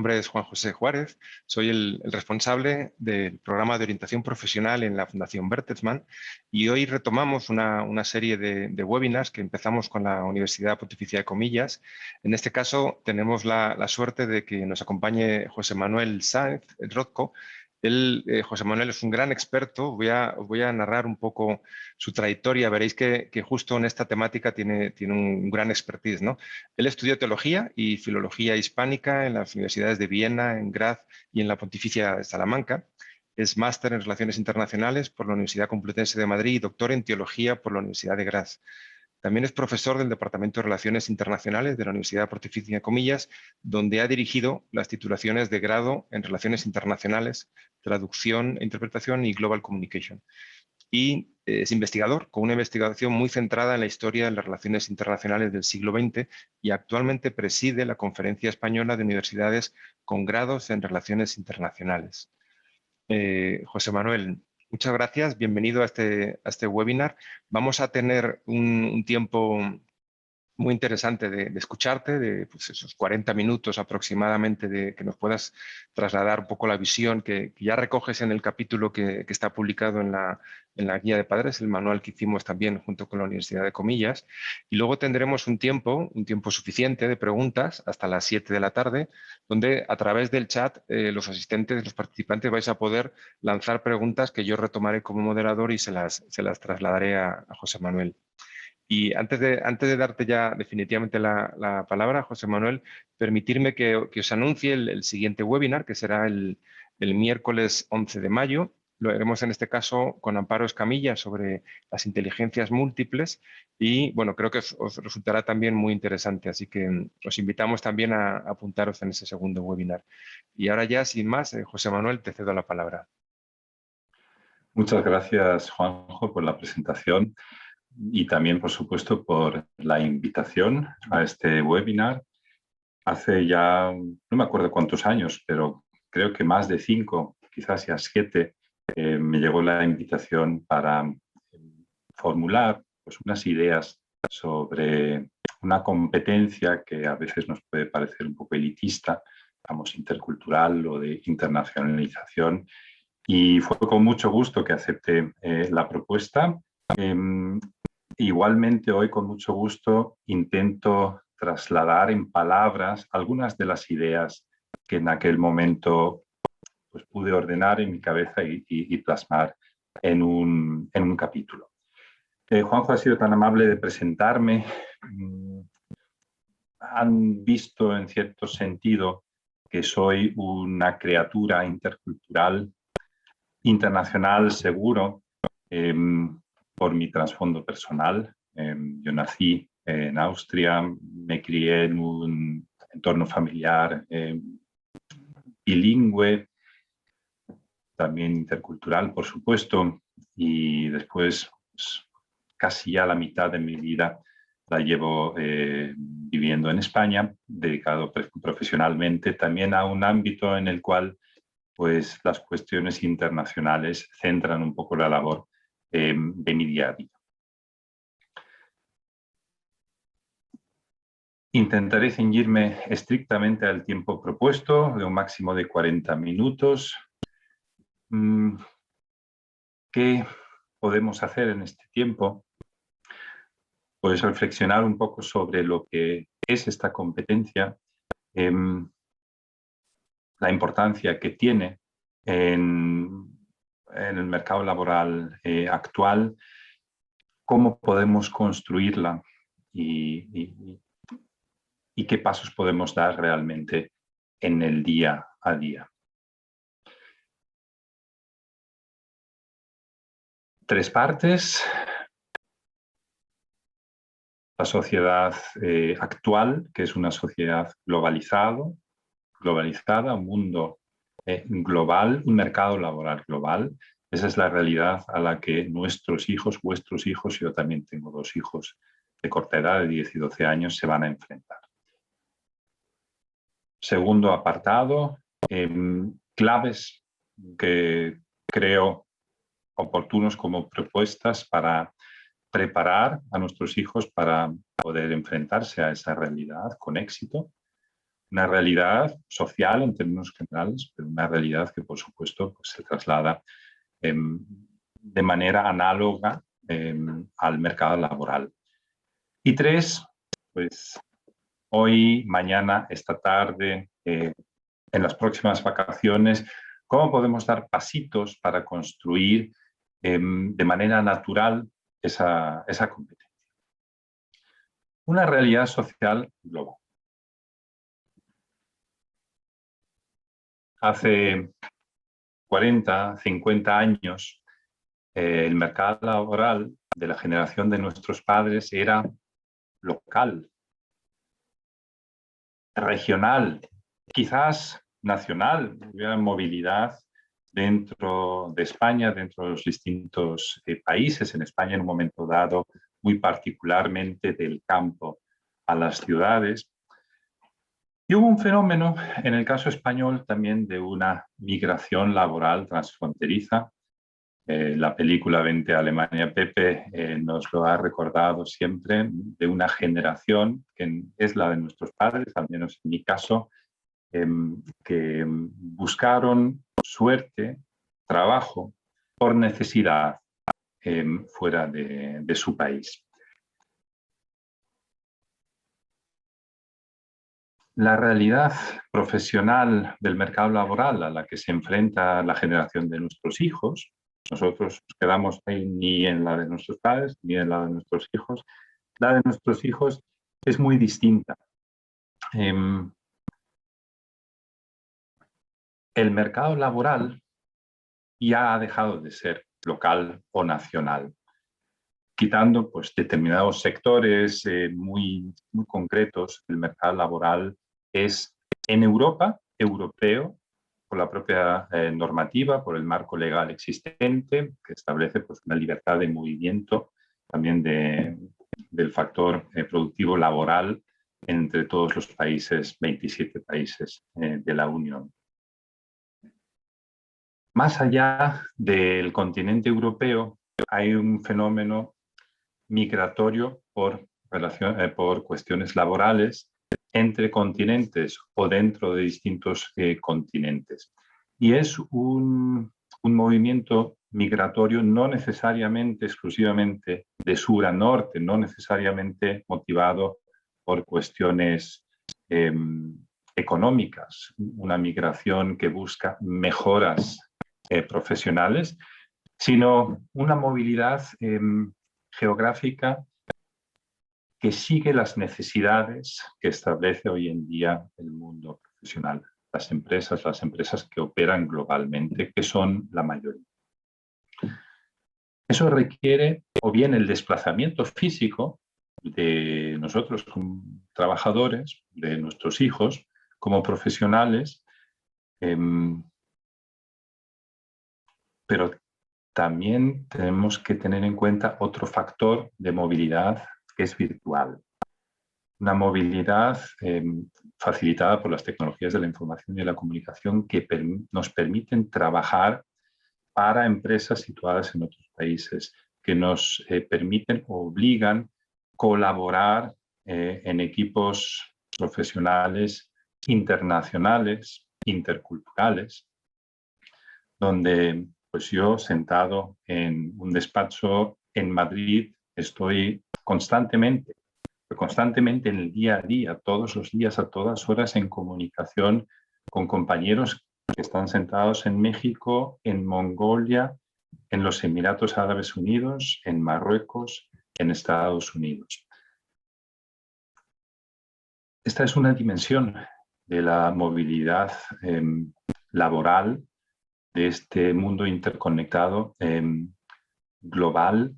nombre es Juan José Juárez, soy el responsable del programa de orientación profesional en la Fundación Bertelsmann y hoy retomamos una serie de webinars que empezamos con la Universidad Pontificia de Comillas. En este caso tenemos la suerte de que nos acompañe José Manuel Sáenz Rozco. José Manuel es un gran experto. Voy a narrar un poco su trayectoria. Veréis que justo en esta temática tiene un gran expertise, ¿no? Él estudió teología y filología hispánica en las universidades de Viena, en Graz y en la Pontificia de Salamanca. Es máster en Relaciones Internacionales por la Universidad Complutense de Madrid y doctor en teología por la Universidad de Graz. También es profesor del Departamento de Relaciones Internacionales de la Universidad Pontificia de Comillas, donde ha dirigido las titulaciones de grado en Relaciones Internacionales, Traducción e Interpretación y Global Communication. Y es investigador, con una investigación muy centrada en la historia de las relaciones internacionales del siglo XX y actualmente preside la Conferencia Española de Universidades con grados en Relaciones Internacionales. José Manuel, muchas gracias. Bienvenido a este webinar. Vamos a tener un tiempo muy interesante de escucharte, de pues, esos 40 minutos aproximadamente, de que nos puedas trasladar un poco la visión que ya recoges en el capítulo que está publicado en la Guía de Padres, el manual que hicimos también junto con la Universidad de Comillas. Y luego tendremos un tiempo suficiente de preguntas hasta las 7 de la tarde, donde a través del chat los asistentes, los participantes vais a poder lanzar preguntas que yo retomaré como moderador y se las trasladaré a José Manuel. Y antes de darte ya definitivamente la palabra, José Manuel, permitirme que os anuncie el siguiente webinar, que será el miércoles 11 de mayo. Lo haremos en este caso con Amparo Escamilla sobre las inteligencias múltiples y, bueno, creo que os resultará también muy interesante. Así que os invitamos también a apuntaros en ese segundo webinar. Y ahora ya, sin más, José Manuel, te cedo la palabra. Muchas gracias, Juanjo, por la presentación. Y también, por supuesto, por la invitación a este webinar. Hace ya, no me acuerdo cuántos años, pero creo que más de 5, quizás ya 7, me llegó la invitación para formular pues, unas ideas sobre una competencia que a veces nos puede parecer un poco elitista, digamos, intercultural o de internacionalización. Y fue con mucho gusto que acepté la propuesta. Igualmente hoy con mucho gusto intento trasladar en palabras algunas de las ideas que en aquel momento pues, pude ordenar en mi cabeza y plasmar en un capítulo. Juanjo ha sido tan amable de presentarme. Han visto en cierto sentido que soy una criatura intercultural, internacional seguro, por mi trasfondo personal. Yo nací en Austria, me crié en un entorno familiar bilingüe, también intercultural, por supuesto, y después pues, casi ya la mitad de mi vida la llevo viviendo en España, dedicado profesionalmente también a un ámbito en el cual pues, las cuestiones internacionales centran un poco la labor de mi día a día. Intentaré ceñirme estrictamente al tiempo propuesto, de un máximo de 40 minutos. ¿Qué podemos hacer en este tiempo? Pues reflexionar un poco sobre lo que es esta competencia, la importancia que tiene en el mercado laboral actual, cómo podemos construirla y qué pasos podemos dar realmente en el día a día. 3 partes. La sociedad actual, que es una sociedad globalizada, un mundo global, un mercado laboral global. Esa es la realidad a la que nuestros hijos, vuestros hijos, yo también tengo 2 hijos de corta edad, de 10 y 12 años, se van a enfrentar. Segundo apartado, claves que creo oportunos como propuestas para preparar a nuestros hijos para poder enfrentarse a esa realidad con éxito. una realidad social en términos generales, pero una realidad que, por supuesto, pues, se traslada de manera análoga al mercado laboral. Y 3, pues hoy, mañana, esta tarde, en las próximas vacaciones, ¿cómo podemos dar pasitos para construir de manera natural esa competencia? Una realidad social global. Hace 40, 50 años, el mercado laboral de la generación de nuestros padres era local, regional, quizás nacional. Había movilidad dentro de España, dentro de los distintos países. En España, en un momento dado, muy particularmente del campo a las ciudades. Y hubo un fenómeno, en el caso español, también de una migración laboral transfronteriza. La película Vente a Alemania, Pepe, nos lo ha recordado siempre, de una generación que es la de nuestros padres, al menos en mi caso, que buscaron suerte, trabajo, por necesidad fuera de su país. La realidad profesional del mercado laboral a la que se enfrenta la generación de nuestros hijos, nosotros nos quedamos ahí ni en la de nuestros padres ni en la de nuestros hijos, la de nuestros hijos es muy distinta. El mercado laboral ya ha dejado de ser local o nacional, quitando pues, determinados sectores muy concretos. El mercado laboral es en Europa, europeo, por la propia normativa, por el marco legal existente, que establece pues, una libertad de movimiento también del factor productivo laboral entre todos los países, 27 países de la Unión. Más allá del continente europeo, hay un fenómeno migratorio por cuestiones laborales entre continentes o dentro de distintos continentes. Y es un movimiento migratorio no necesariamente, exclusivamente de sur a norte, no necesariamente motivado por cuestiones económicas, una migración que busca mejoras profesionales, sino una movilidad geográfica que sigue las necesidades que establece hoy en día el mundo profesional. Las empresas que operan globalmente, que son la mayoría. Eso requiere o bien el desplazamiento físico de nosotros como trabajadores, de nuestros hijos, como profesionales, pero también tenemos que tener en cuenta otro factor de movilidad que es virtual. Una movilidad facilitada por las tecnologías de la información y de la comunicación que nos permiten trabajar para empresas situadas en otros países, que nos permiten o obligan colaborar en equipos profesionales internacionales, interculturales, donde pues yo sentado en un despacho en Madrid estoy constantemente en el día a día, todos los días, a todas horas, en comunicación con compañeros que están sentados en México, en Mongolia, en los Emiratos Árabes Unidos, en Marruecos, en Estados Unidos. Esta es una dimensión de la movilidad laboral de este mundo interconectado global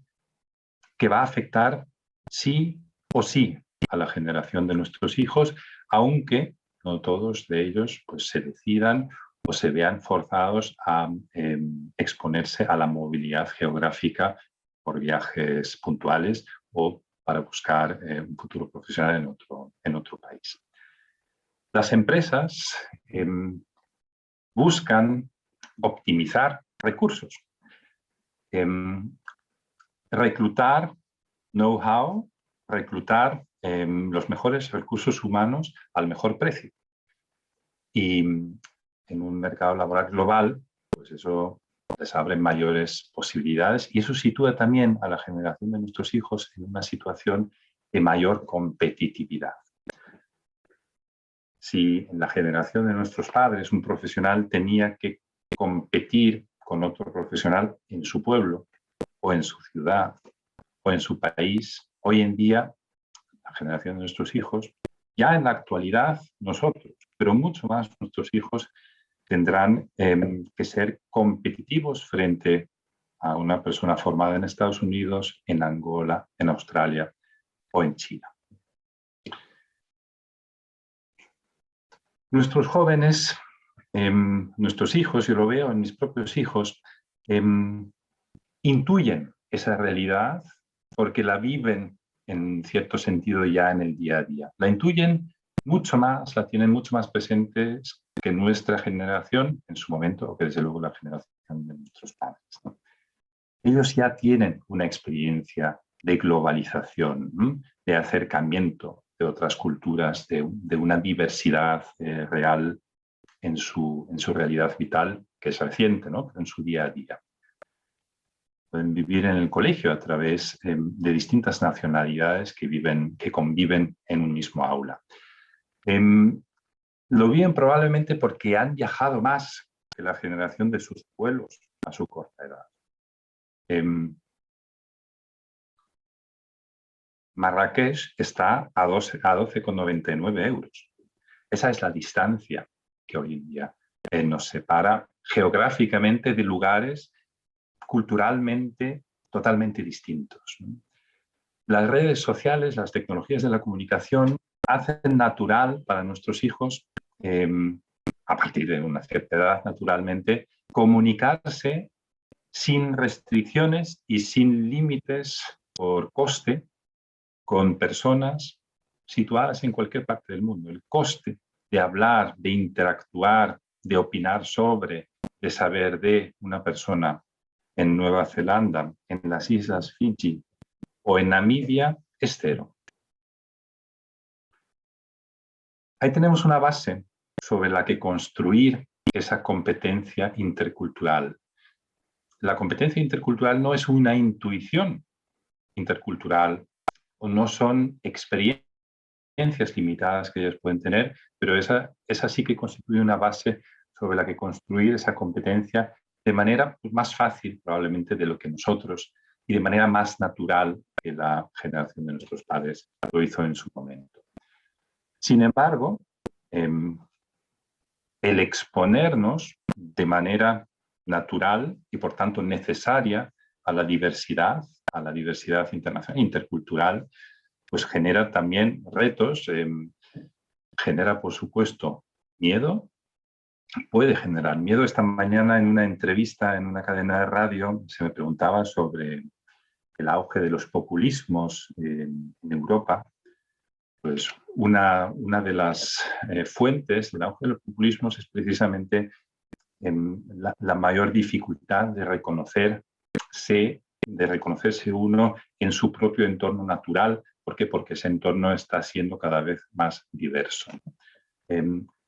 que va a afectar sí o sí a la generación de nuestros hijos, aunque no todos de ellos pues, se decidan o se vean forzados a exponerse a la movilidad geográfica por viajes puntuales o para buscar un futuro profesional en otro país. Las empresas buscan optimizar recursos, reclutar know-how, reclutar los mejores recursos humanos al mejor precio. y en un mercado laboral global, pues eso les abre mayores posibilidades y eso sitúa también a la generación de nuestros hijos en una situación de mayor competitividad. Si en la generación de nuestros padres un profesional tenía que competir con otro profesional en su pueblo o en su ciudad o en su país, hoy en día la generación de nuestros hijos, ya en la actualidad nosotros, pero mucho más nuestros hijos tendrán que ser competitivos frente a una persona formada en Estados Unidos, en Angola, en Australia o en China. Nuestros jóvenes, nuestros hijos, yo lo veo en mis propios hijos, intuyen esa realidad porque la viven en cierto sentido ya en el día a día. La intuyen mucho más, la tienen mucho más presente que nuestra generación en su momento, o que desde luego la generación de nuestros padres, ¿no? Ellos ya tienen una experiencia de globalización, ¿no? De acercamiento de otras culturas, de una diversidad real en su realidad vital, que es reciente, ¿no? Pero en su día a día. Pueden vivir en el colegio a través de distintas nacionalidades que conviven en un mismo aula. Lo viven probablemente porque han viajado más que la generación de sus abuelos a su corta edad. Marrakech está a 12,99 euros. Esa es la distancia que hoy en día nos separa geográficamente de lugares culturalmente totalmente distintos, ¿no? Las redes sociales, las tecnologías de la comunicación hacen natural para nuestros hijos, a partir de una cierta edad naturalmente, comunicarse sin restricciones y sin límites por coste con personas situadas en cualquier parte del mundo. El coste de hablar, de interactuar, de opinar sobre, de saber de una persona en Nueva Zelanda, en las Islas Fiji o en Namibia es cero. Ahí tenemos una base sobre la que construir esa competencia intercultural. La competencia intercultural no es una intuición intercultural o no son experiencias limitadas que ellos pueden tener, pero esa sí que constituye una base sobre la que construir esa competencia de manera más fácil probablemente de lo que nosotros y de manera más natural que la generación de nuestros padres lo hizo en su momento. Sin embargo, el exponernos de manera natural y por tanto necesaria a la diversidad internacional, intercultural, pues genera también retos, genera por supuesto miedo, puede generar miedo. Esta mañana en una entrevista en una cadena de radio se me preguntaba sobre el auge de los populismos en Europa. Pues una de las fuentes del auge de los populismos es precisamente la mayor dificultad de reconocerse uno en su propio entorno natural. ¿Por qué? Porque ese entorno está siendo cada vez más diverso.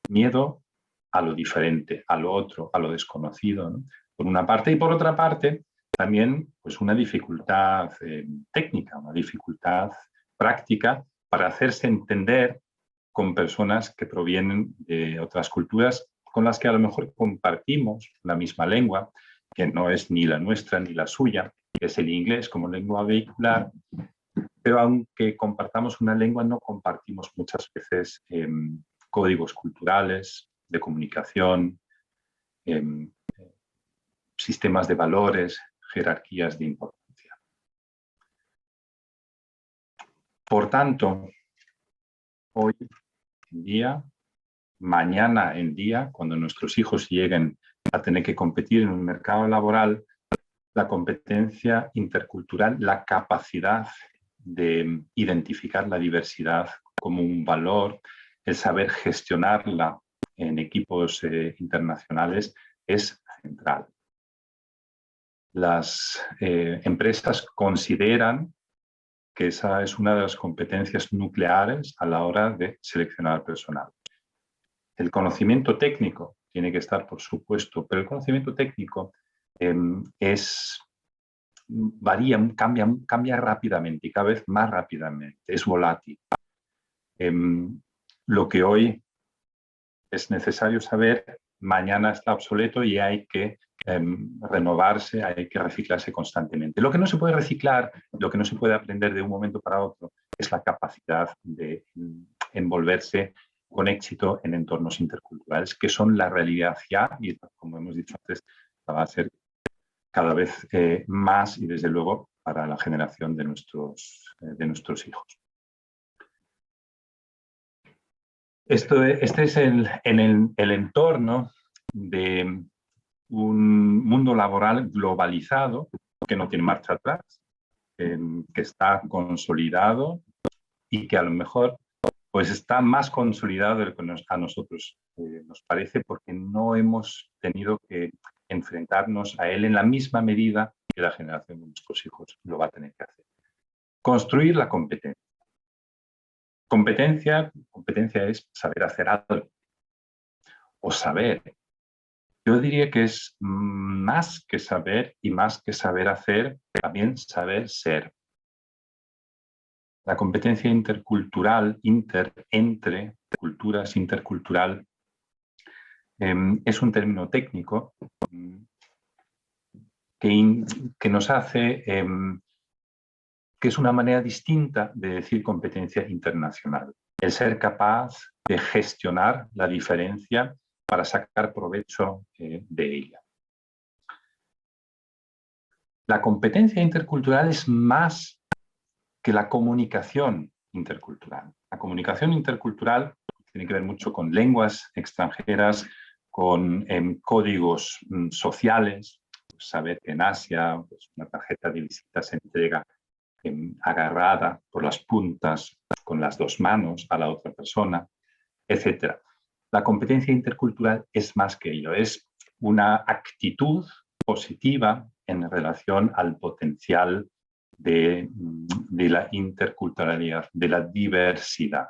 Miedo a lo diferente, a lo otro, a lo desconocido, ¿no? Por una parte, y por otra parte, también pues una dificultad técnica, una dificultad práctica para hacerse entender con personas que provienen de otras culturas con las que a lo mejor compartimos la misma lengua, que no es ni la nuestra ni la suya, que es el inglés como lengua vehicular, pero aunque compartamos una lengua, no compartimos muchas veces códigos culturales, de comunicación, sistemas de valores, jerarquías de importancia. Por tanto, hoy en día, mañana en día, cuando nuestros hijos lleguen a tener que competir en un mercado laboral, la competencia intercultural, la capacidad de identificar la diversidad como un valor, el saber gestionarla en equipos internacionales es central. Las empresas consideran que esa es una de las competencias nucleares a la hora de seleccionar personal. El conocimiento técnico tiene que estar, por supuesto, pero el conocimiento técnico varía, cambia rápidamente y cada vez más rápidamente, es volátil. Lo que hoy es necesario saber, mañana está obsoleto y hay que renovarse, hay que reciclarse constantemente. Lo que no se puede reciclar, lo que no se puede aprender de un momento para otro, es la capacidad de envolverse con éxito en entornos interculturales, que son la realidad ya, y como hemos dicho antes, va a ser cada vez más y desde luego para la generación de nuestros hijos. Este es el entorno de un mundo laboral globalizado que no tiene marcha atrás, que está consolidado y que a lo mejor pues está más consolidado de lo que a nosotros nos parece, porque no hemos tenido que enfrentarnos a él en la misma medida que la generación de nuestros hijos lo va a tener que hacer. Construir la competencia. Competencia es saber hacer algo o saber. Yo diría que es más que saber y más que saber hacer, también saber ser. La competencia intercultural, entre culturas, intercultural, es un término técnico que nos hace, que es una manera distinta de decir competencia internacional. El ser capaz de gestionar la diferencia para sacar provecho de ella. La competencia intercultural es más que la comunicación intercultural. La comunicación intercultural tiene que ver mucho con lenguas extranjeras, con códigos sociales. Saber que en Asia pues, una tarjeta de visita se entrega agarrada por las puntas con las dos manos a la otra persona, etc. La competencia intercultural es más que ello, es una actitud positiva en relación al potencial de la interculturalidad, de la diversidad.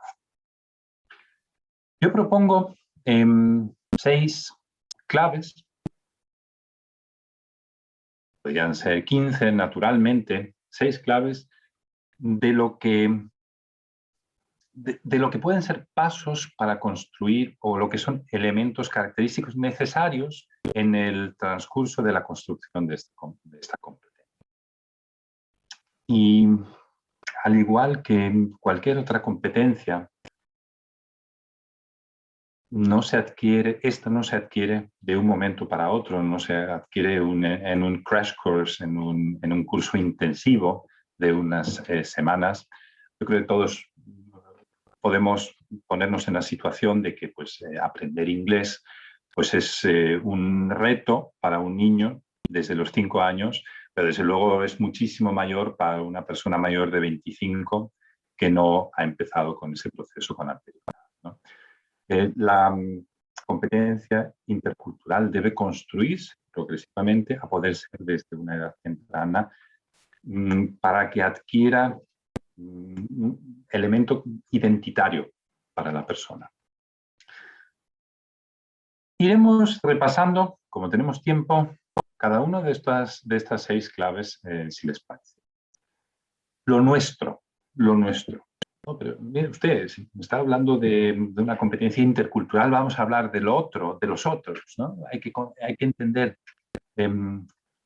Yo propongo 6 claves, podrían ser 15 naturalmente, 6 claves de lo que pueden ser pasos para construir o lo que son elementos característicos necesarios en el transcurso de la construcción de esta competencia. Y al igual que cualquier otra competencia, esto no se adquiere de un momento para otro, no se adquiere en un crash course, en un curso intensivo de unas semanas. Yo creo que todos podemos ponernos en la situación de que pues, aprender inglés pues, es un reto para un niño desde los 5 años, pero desde luego es muchísimo mayor para una persona mayor de 25 que no ha empezado con ese proceso con anterioridad, ¿no? La competencia intercultural debe construirse progresivamente a poder ser desde una edad temprana para que adquiera un elemento identitario para la persona. Iremos repasando, como tenemos tiempo, cada una de estas 6 claves, si les parece. Lo nuestro. No, pero mire usted, si me está hablando de una competencia intercultural, vamos a hablar de lo otro, de los otros, ¿no? Hay que entender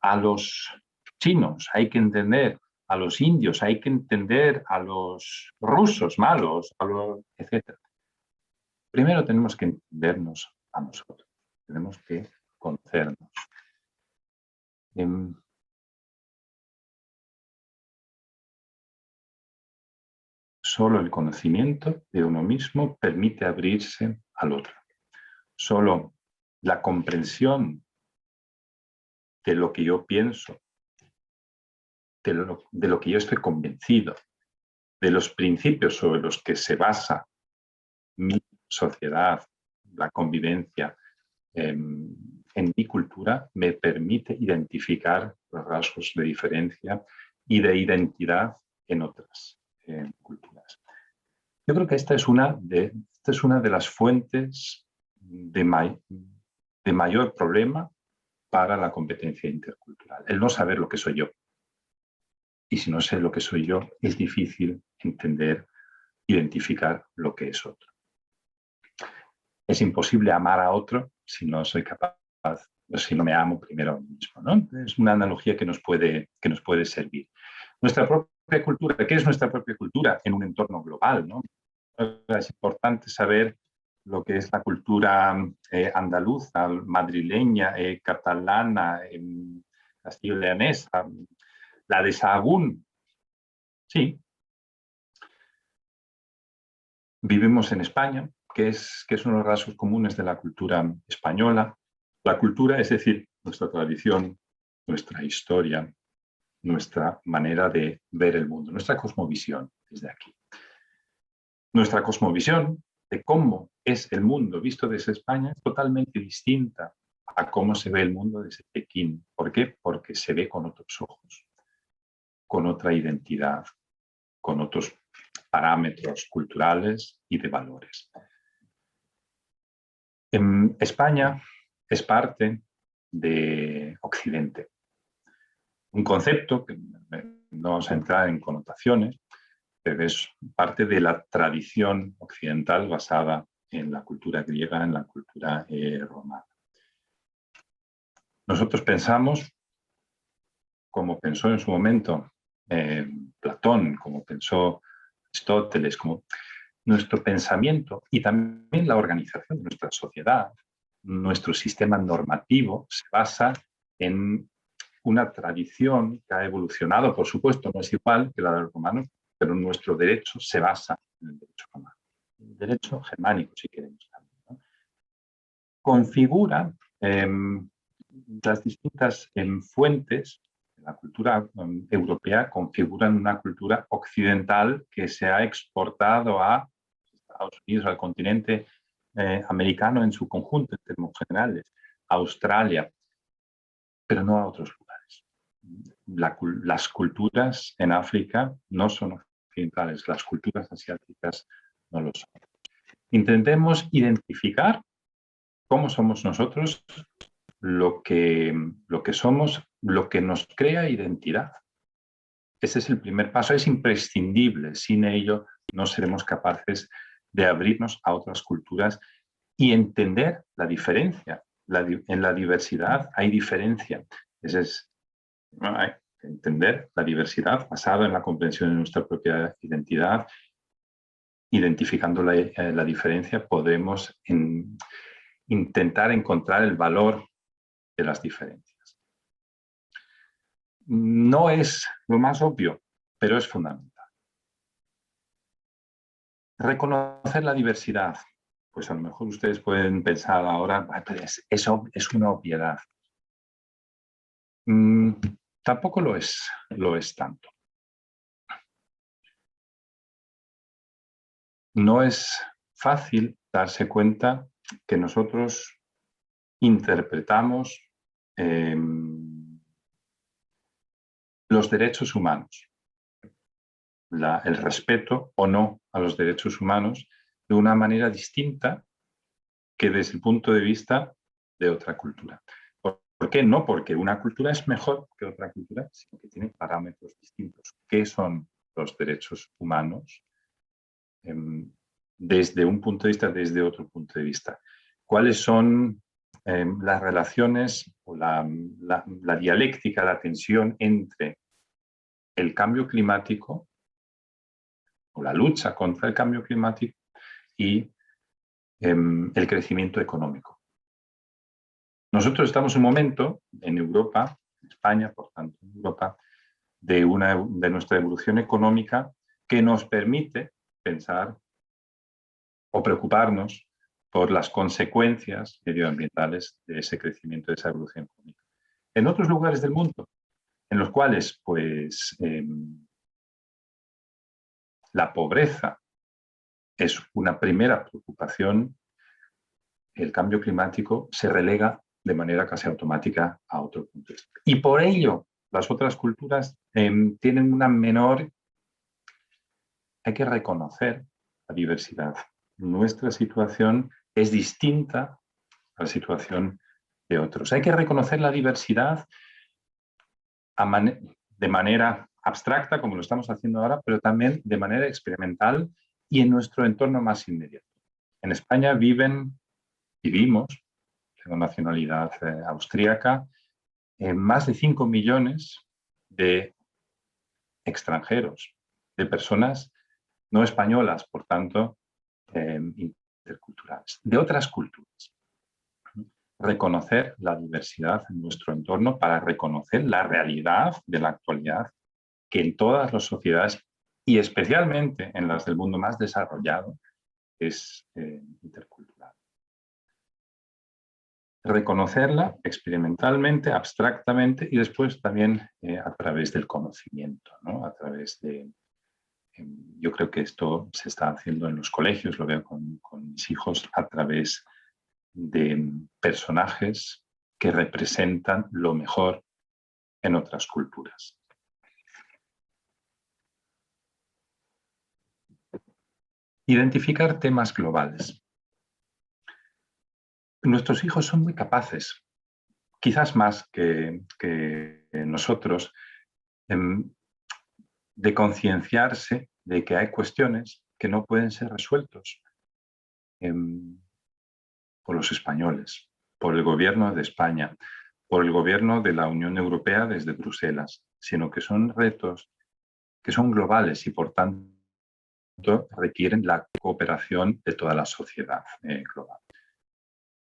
a los chinos, hay que entender a los indios, hay que entender a los rusos malos, etc. Primero tenemos que entendernos a nosotros, tenemos que conocernos. Solo el conocimiento de uno mismo permite abrirse al otro. Solo la comprensión de lo que yo pienso, de lo que yo estoy convencido, de los principios sobre los que se basa mi sociedad, la convivencia en mi cultura, me permite identificar los rasgos de diferencia y de identidad en otras culturas. Yo creo que esta es una de las fuentes de mayor problema para la competencia intercultural, el no saber lo que soy yo. Y si no sé lo que soy yo, es difícil entender, identificar lo que es otro. Es imposible amar a otro si no soy capaz, si no me amo primero a mí mismo, ¿no? Es una analogía que nos puede servir. Nuestra propia cultura, ¿qué es nuestra propia cultura en un entorno global, ¿no? Es importante saber lo que es la cultura andaluza, madrileña, catalana, castillo-leonesa, la de Sahagún. Sí. Vivimos en España, que es uno de los rasgos comunes de la cultura española. La cultura, es decir, nuestra tradición, nuestra historia, nuestra manera de ver el mundo, nuestra cosmovisión desde aquí. Nuestra cosmovisión de cómo es el mundo visto desde España es totalmente distinta a cómo se ve el mundo desde Pekín. ¿Por qué? Porque se ve con otros ojos, con otra identidad, con otros parámetros culturales y de valores. España es parte de Occidente. Un concepto que no vamos a entrar en connotaciones, pero es parte de la tradición occidental basada en la cultura griega, en la cultura romana. Nosotros pensamos, como pensó en su momento Platón, como pensó Aristóteles, como nuestro pensamiento y también la organización de nuestra sociedad, nuestro sistema normativo se basa en una tradición que ha evolucionado, por supuesto, no es igual que la de los romanos, pero nuestro derecho se basa en el derecho romano, el derecho germánico, si queremos también, ¿no? Configura las distintas fuentes de la cultura europea, configuran una cultura occidental que se ha exportado a Estados Unidos, al continente americano en su conjunto, en términos generales, a Australia, pero no a otros lugares. Las culturas en África no son occidentales, las culturas asiáticas no lo son. Intentemos identificar cómo somos nosotros, lo que somos, lo que nos crea identidad. Ese es el primer paso, es imprescindible. Sin ello no seremos capaces de abrirnos a otras culturas y entender la diferencia. En la diversidad hay diferencia. Hay que entender la diversidad basada en la comprensión de nuestra propia identidad. Identificando la diferencia podremos intentar encontrar el valor de las diferencias. No es lo más obvio, pero es fundamental. Reconocer la diversidad. Pues a lo mejor ustedes pueden pensar ahora, es una obviedad. Tampoco lo es tanto. No es fácil darse cuenta que nosotros interpretamos los derechos humanos, el respeto o no a los derechos humanos de una manera distinta que desde el punto de vista de otra cultura. ¿Por qué? No porque una cultura es mejor que otra cultura, sino que tiene parámetros distintos. ¿Qué son los derechos humanos? Desde un punto de vista, desde otro punto de vista. ¿Cuáles son las relaciones o la dialéctica, la tensión entre el cambio climático o la lucha contra el cambio climático y el crecimiento económico? Nosotros estamos en un momento en Europa, en España, por tanto en Europa, de nuestra evolución económica que nos permite pensar o preocuparnos por las consecuencias medioambientales de ese crecimiento, de esa evolución económica. En otros lugares del mundo, en los cuales pues, la pobreza es una primera preocupación, el cambio climático se relega de manera casi automática a otro punto de vista. Y por ello, las otras culturas tienen una menor... Hay que reconocer la diversidad. Nuestra situación es distinta a la situación de otros. Hay que reconocer la diversidad de manera abstracta, como lo estamos haciendo ahora, pero también de manera experimental y en nuestro entorno más inmediato. En España vivimos, tengo nacionalidad austríaca, más de 5 millones de extranjeros, de personas no españolas, por tanto, interculturales, de otras culturas. Reconocer la diversidad en nuestro entorno para reconocer la realidad de la actualidad, que en todas las sociedades, y especialmente en las del mundo más desarrollado, es intercultural. Reconocerla experimentalmente, abstractamente y después también a través del conocimiento, ¿no? A través de... yo creo que esto se está haciendo en los colegios, lo veo con mis hijos, a través de personajes que representan lo mejor en otras culturas. Identificar temas globales. Nuestros hijos son muy capaces, quizás más que nosotros, de concienciarse de que hay cuestiones que no pueden ser resueltos por los españoles, por el gobierno de España, por el gobierno de la Unión Europea desde Bruselas, sino que son retos que son globales y por tanto requieren la cooperación de toda la sociedad global.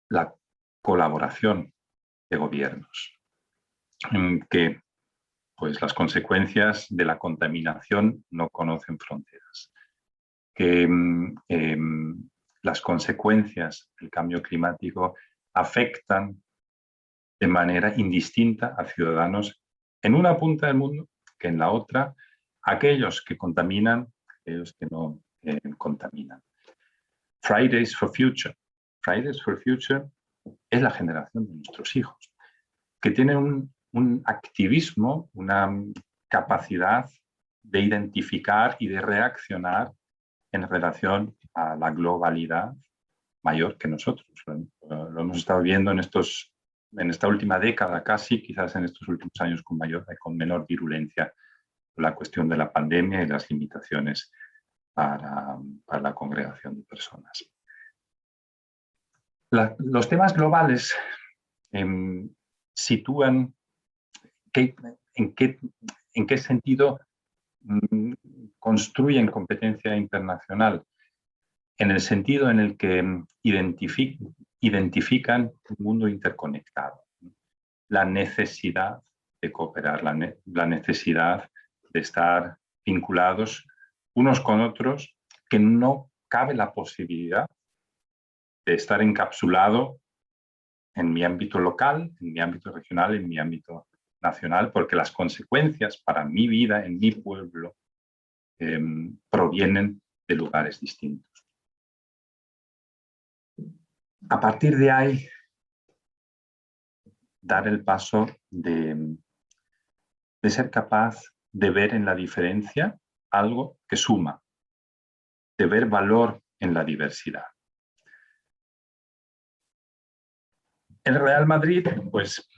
La colaboración de gobiernos, que pues, las consecuencias de la contaminación no conocen fronteras, que las consecuencias del cambio climático afectan de manera indistinta a ciudadanos en una punta del mundo que en la otra, aquellos que contaminan, aquellos que no contaminan. Fridays for Future. Fridays for Future es la generación de nuestros hijos, que tienen un activismo, una capacidad de identificar y de reaccionar en relación a la globalidad mayor que nosotros. Lo hemos estado viendo en esta última década casi, quizás en estos últimos años con menor virulencia, la cuestión de la pandemia y las limitaciones para la congregación de personas. Los temas globales sitúan en qué sentido construyen competencia internacional, en el sentido en el que identifican un mundo interconectado, la necesidad de cooperar, la necesidad de estar vinculados unos con otros, que no cabe la posibilidad de estar encapsulado en mi ámbito local, en mi ámbito regional, en mi ámbito nacional, porque las consecuencias para mi vida, en mi pueblo, provienen de lugares distintos. A partir de ahí, dar el paso de ser capaz de ver en la diferencia algo que suma, de ver valor en la diversidad. El Real Madrid, pues,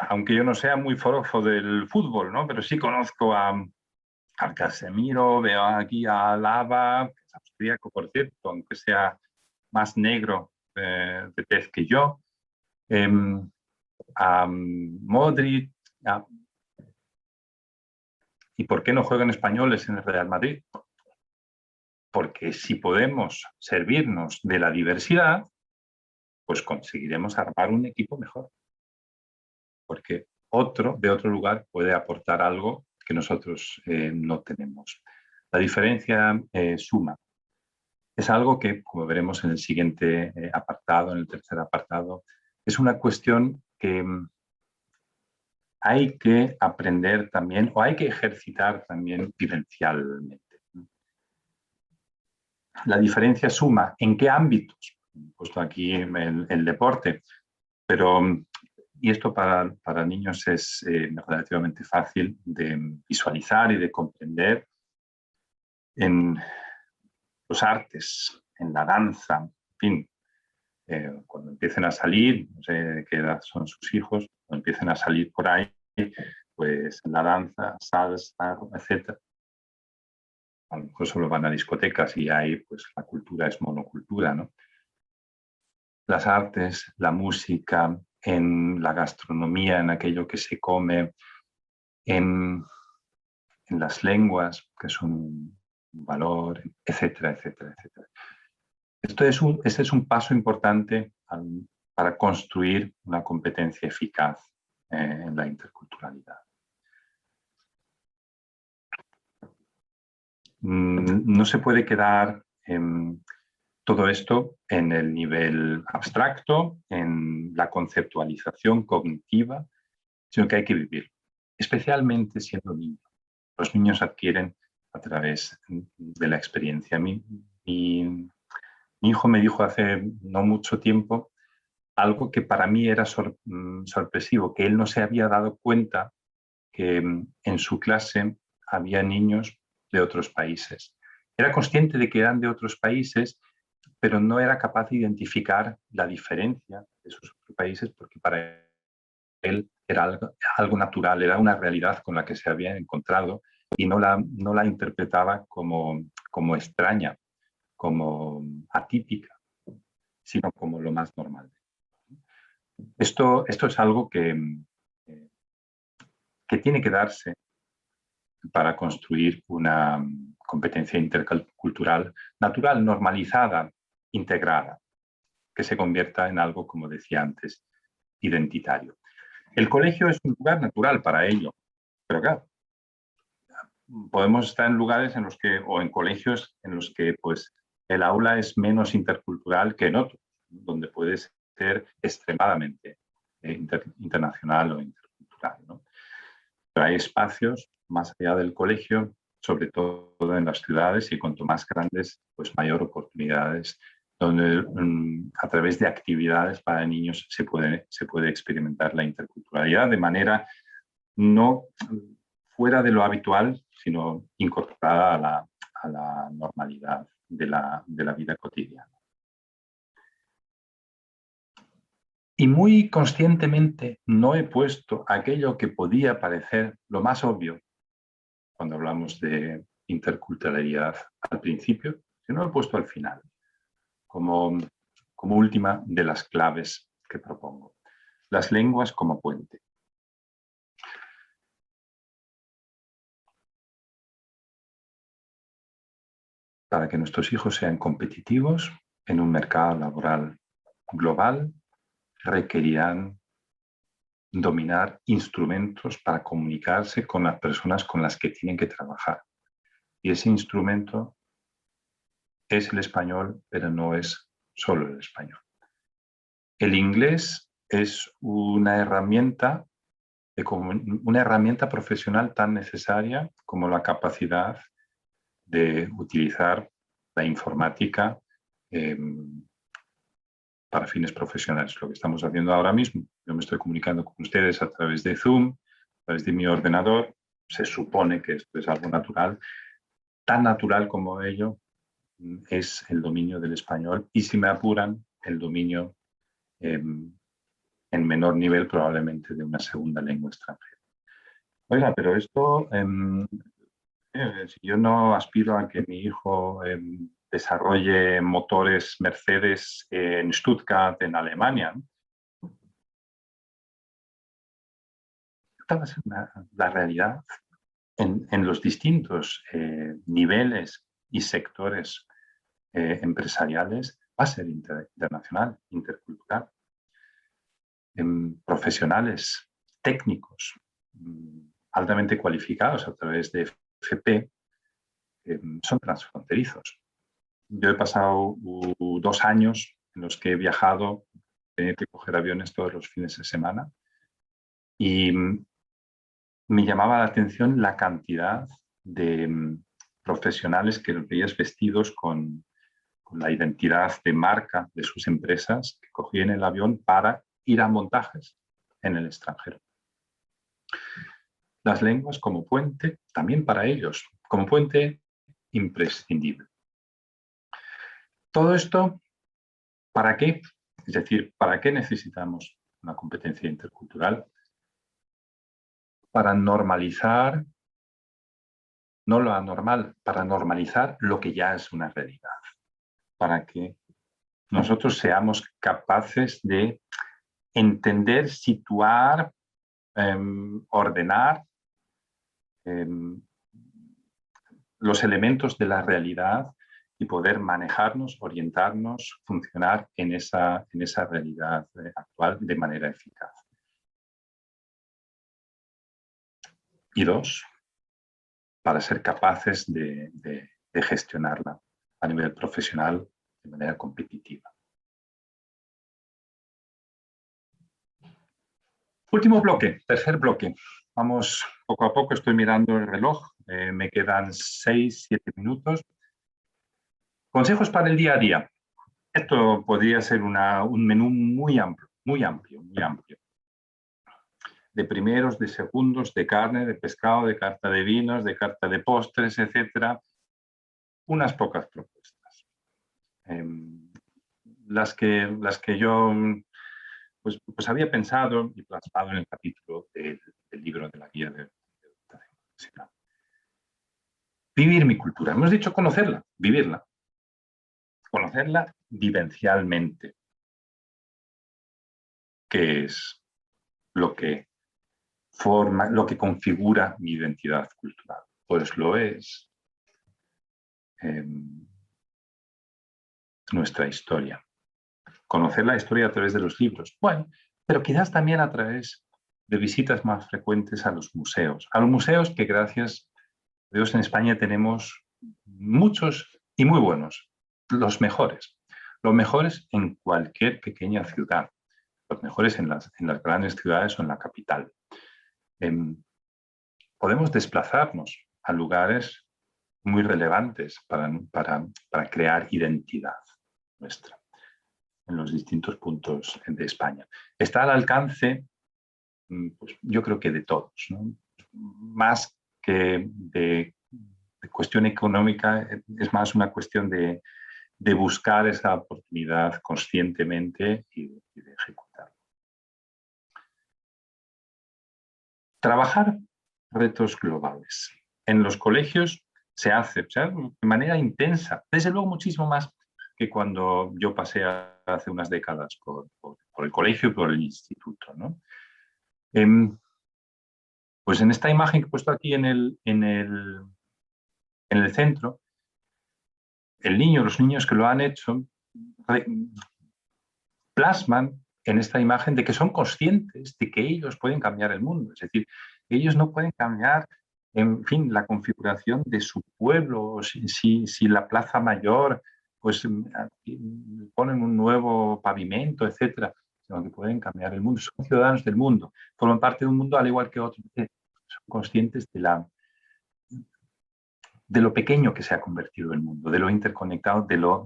aunque yo no sea muy forofo del fútbol, ¿no? Pero sí conozco al Casemiro, veo aquí a Alaba, que es austríaco, por cierto, aunque sea más negro de tez que yo, a Modric. ¿Y por qué no juegan españoles en el Real Madrid? Porque si podemos servirnos de la diversidad, pues conseguiremos armar un equipo mejor. Porque otro de otro lugar puede aportar algo que nosotros no tenemos. La diferencia suma. Es algo que, como veremos en el siguiente apartado, en el tercer apartado, es una cuestión que hay que aprender también, o hay que ejercitar también vivencialmente. La diferencia suma. ¿En qué ámbitos? He puesto aquí el deporte, pero, y esto para niños es relativamente fácil de visualizar y de comprender, en los artes, en la danza, en fin, Cuando empiecen a salir, no sé de qué edad son sus hijos, cuando empiecen a salir por ahí, pues la danza, salsa, etc. A lo mejor solo van a discotecas y ahí pues la cultura es monocultura, ¿no? Las artes, la música, en la gastronomía, en aquello que se come, en las lenguas, que son un valor, etcétera, etcétera, etcétera. Este es un paso importante para construir una competencia eficaz en la interculturalidad. No se puede quedar todo esto en el nivel abstracto, en la conceptualización cognitiva, sino que hay que vivirlo, especialmente siendo niño. Los niños adquieren a través de la experiencia. Mi hijo me dijo hace no mucho tiempo algo que para mí era sorpresivo, que él no se había dado cuenta que en su clase había niños de otros países. Era consciente de que eran de otros países, pero no era capaz de identificar la diferencia de esos otros países porque para él era algo natural, era una realidad con la que se había encontrado y no la interpretaba como extraña, como atípica, sino como lo más normal. Esto es algo que tiene que darse para construir una competencia intercultural natural, normalizada, integrada, que se convierta en algo, como decía antes, identitario. El colegio es un lugar natural para ello, pero claro, podemos estar en lugares en los que, o en colegios en los que pues, el aula es menos intercultural que en otros, donde puede ser extremadamente internacional o intercultural, ¿no? Pero hay espacios más allá del colegio, sobre todo en las ciudades, y cuanto más grandes, pues mayor oportunidades, donde a través de actividades para niños se puede experimentar la interculturalidad de manera no fuera de lo habitual, sino incorporada a la normalidad de la vida cotidiana. Y muy conscientemente no he puesto aquello que podía parecer lo más obvio cuando hablamos de interculturalidad al principio, sino lo he puesto al final, como última de las claves que propongo. Las lenguas como puente. Para que nuestros hijos sean competitivos en un mercado laboral global, requerirán dominar instrumentos para comunicarse con las personas con las que tienen que trabajar. Y ese instrumento es el español, pero no es solo el español. El inglés es una herramienta profesional tan necesaria como la capacidad de utilizar la informática para fines profesionales, lo que estamos haciendo ahora mismo. Yo me estoy comunicando con ustedes a través de Zoom, a través de mi ordenador. Se supone que esto es algo natural. Tan natural como ello es el dominio del español y, si me apuran, el dominio en menor nivel probablemente de una segunda lengua extranjera. Oiga, pero esto, si yo no aspiro a que mi hijo desarrolle motores Mercedes en Stuttgart, en Alemania, esta va a ser la realidad en los distintos niveles y sectores empresariales, va a ser internacional, intercultural. Profesionales, técnicos, altamente cualificados a través de FP, son transfronterizos. Yo he pasado 2 años en los que he viajado, tenía que coger aviones todos los fines de semana, y me llamaba la atención la cantidad de profesionales que los veías vestidos con la identidad de marca de sus empresas, que cogían el avión para ir a montajes en el extranjero. Las lenguas como puente, también para ellos, como puente imprescindible. Todo esto, ¿para qué? Es decir, ¿para qué necesitamos una competencia intercultural? Para normalizar, no lo anormal, para normalizar lo que ya es una realidad. Para que nosotros seamos capaces de entender, situar, ordenar los elementos de la realidad y poder manejarnos, orientarnos, funcionar en esa realidad actual de manera eficaz. Y dos, para ser capaces de gestionarla a nivel profesional de manera competitiva. Último bloque, tercer bloque. Vamos poco a poco, estoy mirando el reloj, me quedan 6-7 minutos. Consejos para el día a día. Esto podría ser un menú muy amplio, muy amplio, muy amplio. De primeros, de segundos, de carne, de pescado, de carta de vinos, de carta de postres, etc. Unas pocas propuestas. Las que yo pues había pensado y plasmado en el capítulo del libro de la guía de orientación profesional. Vivir mi cultura. Hemos dicho conocerla, vivirla. Conocerla vivencialmente. ¿Qué es lo que forma, lo que configura mi identidad cultural? Pues lo es nuestra historia. Conocer la historia a través de los libros. Bueno, pero quizás también a través de visitas más frecuentes a los museos. A los museos que, gracias a Dios, en España tenemos muchos y muy buenos. Los mejores. Los mejores en cualquier pequeña ciudad. Los mejores en las grandes ciudades o en la capital. Podemos desplazarnos a lugares muy relevantes para crear identidad nuestra en los distintos puntos de España. Está al alcance, pues, yo creo que de todos, ¿no? Más que de cuestión económica, es más una cuestión de buscar esa oportunidad conscientemente y de ejecutarla. Trabajar retos globales. En los colegios se hace de manera intensa, desde luego muchísimo más que cuando yo pasé hace unas décadas por el colegio y por el instituto, ¿no? Pues en esta imagen que he puesto aquí en el centro, los niños que lo han hecho, plasman en esta imagen de que son conscientes de que ellos pueden cambiar el mundo. Es decir, ellos no pueden cambiar, en fin, la configuración de su pueblo, si la Plaza Mayor pues ponen un nuevo pavimento, etcétera, sino que pueden cambiar el mundo. Son ciudadanos del mundo, forman parte de un mundo al igual que otros. Son conscientes de lo pequeño que se ha convertido el mundo, de lo interconectado, de lo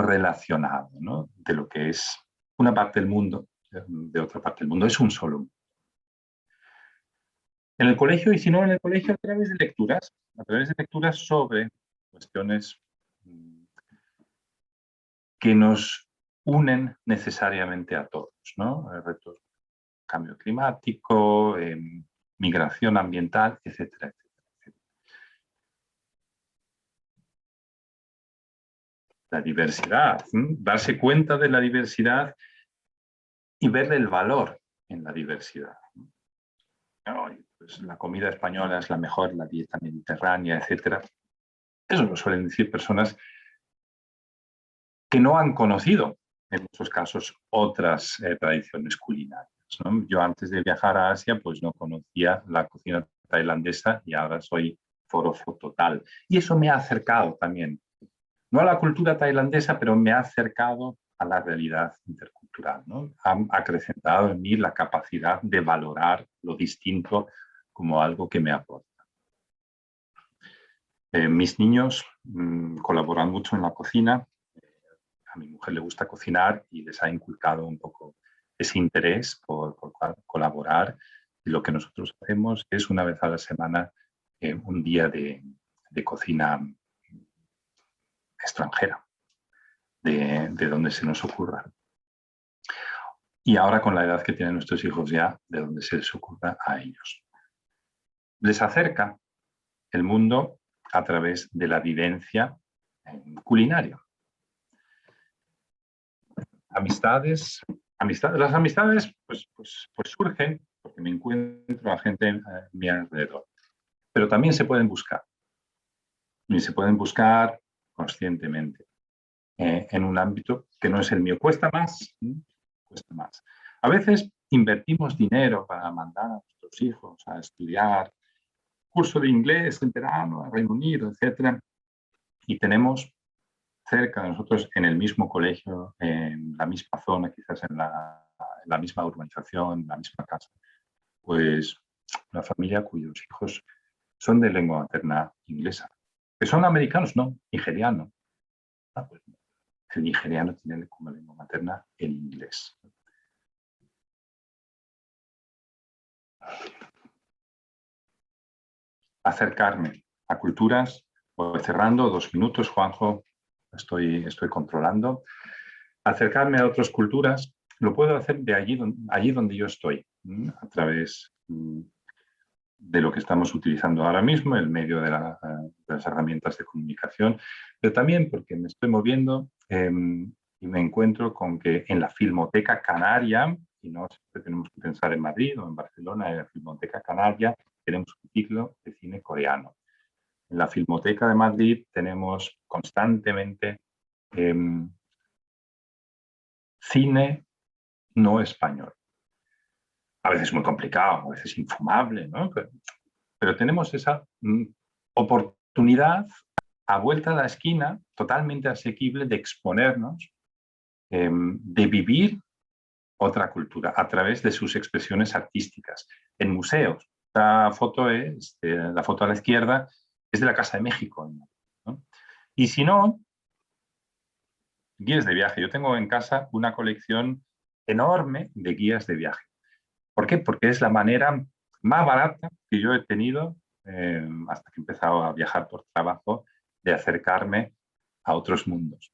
relacionado, ¿no? De lo que es una parte del mundo, de otra parte del mundo. Es un solo mundo. En el colegio, y si no en el colegio, a través de lecturas sobre cuestiones que nos unen necesariamente a todos, ¿no? Retos, cambio climático, migración ambiental, etcétera, etcétera. La diversidad, darse cuenta de la diversidad y ver el valor en la diversidad. Pues la comida española es la mejor, la dieta mediterránea, etcétera. Eso lo suelen decir personas que no han conocido, en muchos casos, otras tradiciones culinarias, ¿no? Yo antes de viajar a Asia, pues no conocía la cocina tailandesa y ahora soy forofo total. Y eso me ha acercado también, no a la cultura tailandesa, pero me ha acercado a la realidad intercultural, ¿no? Ha acrecentado en mí la capacidad de valorar lo distinto como algo que me aporta. Mis niños colaboran mucho en la cocina. A mi mujer le gusta cocinar y les ha inculcado un poco ese interés por colaborar. Y lo que nosotros hacemos es una vez a la semana un día de cocina extranjera. de donde se nos ocurra. Y ahora con la edad que tienen nuestros hijos ya, de donde se les ocurra a ellos. Les acerca el mundo a través de la vivencia culinaria. Las amistades pues surgen porque me encuentro a gente a mi alrededor. Pero también se pueden buscar. Y se pueden buscar conscientemente en un ámbito que no es el mío. Cuesta más. Cuesta más. A veces invertimos dinero para mandar a nuestros hijos a estudiar curso de inglés en verano, a Reino Unido, etc. Y tenemos cerca de nosotros, en el mismo colegio, en la misma zona, quizás en la misma urbanización, en la misma casa, pues una familia cuyos hijos son de lengua materna inglesa. ¿Que son americanos? No, nigerianos. Pues el nigeriano tiene como lengua materna el inglés. Acercarme a culturas, voy cerrando, 2 minutos, Juanjo, estoy controlando. Acercarme a otras culturas lo puedo hacer de allí donde yo estoy, a través de lo que estamos utilizando ahora mismo, el medio de las herramientas de comunicación, pero también porque me estoy moviendo y me encuentro con que en la Filmoteca Canaria, y no siempre tenemos que pensar en Madrid o en Barcelona, en la Filmoteca Canaria tenemos un ciclo de cine coreano. En la Filmoteca de Madrid tenemos constantemente cine no español. A veces muy complicado, a veces infumable, ¿no? Pero tenemos esa oportunidad a vuelta de la esquina, totalmente asequible, de exponernos, de vivir otra cultura a través de sus expresiones artísticas. En museos, la foto a la izquierda es de la Casa de México, ¿no? Y si no, guías de viaje. Yo tengo en casa una colección enorme de guías de viaje. ¿Por qué? Porque es la manera más barata que yo he tenido, hasta que he empezado a viajar por trabajo, de acercarme a otros mundos,